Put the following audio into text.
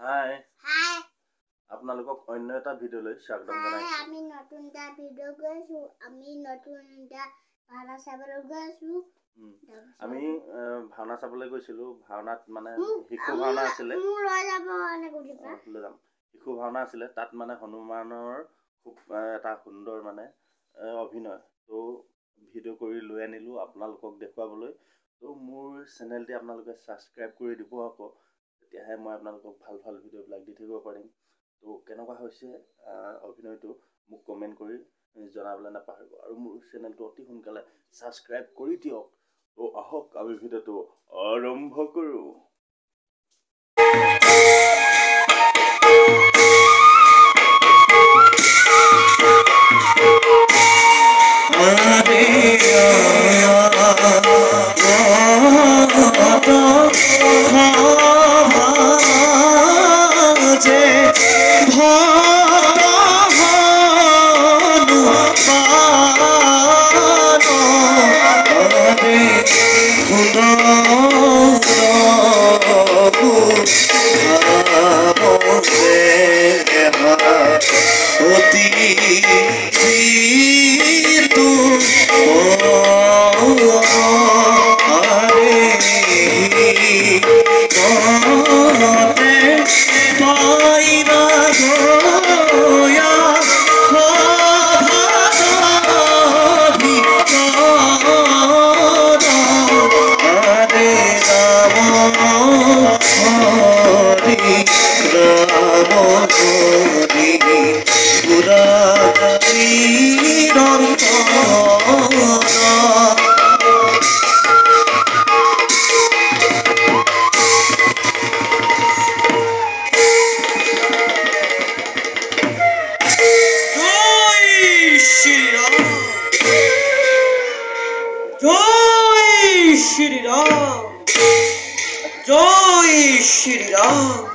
হাই হাই আপোনালোকক অন্য এটা ভিডিঅ'লৈ স্বাগতম জনাইছো। আমি নতুন এটা ভিডিঅ' গৈছো। আমি নতুন এটা ভাওনা চাবলৈ গৈছো। আমি ভাওনা চাবলৈ গৈছিলো। ভাওনাত মানে শিশু ভাওনা আছিলে। লৈ যাব নে গুলিপা লৈ যাম। শিশু ভাওনা আছিলে। তাত মানে হনুমানৰ খুব এটা সুন্দৰ মানে অভিনয় তো ভিডিঅ' কৰি লৈ আনিলো আপোনালোকক দেখুৱাবলৈ। তো মোৰ চেনেলটি আপোনালোকে ছাবস্ক্ৰাইব কৰি দিব আকৌ, তেতিয়াহে মই আপোনালোকক ভাল ভাল ভিডিঅ'বিলাক দি থাকিব পাৰিম। তো কেনেকুৱা হৈছে অভিনয়টো মোক কমেণ্ট কৰি জনাবলৈ নাপাহৰিব, আৰু মোৰ চেনেলটো অতি সোনকালে ছাবস্ক্ৰাইব কৰি দিয়ক। তো আহক আমি ভিডিঅ'টো আৰম্ভ কৰোঁ। जय श्री राम।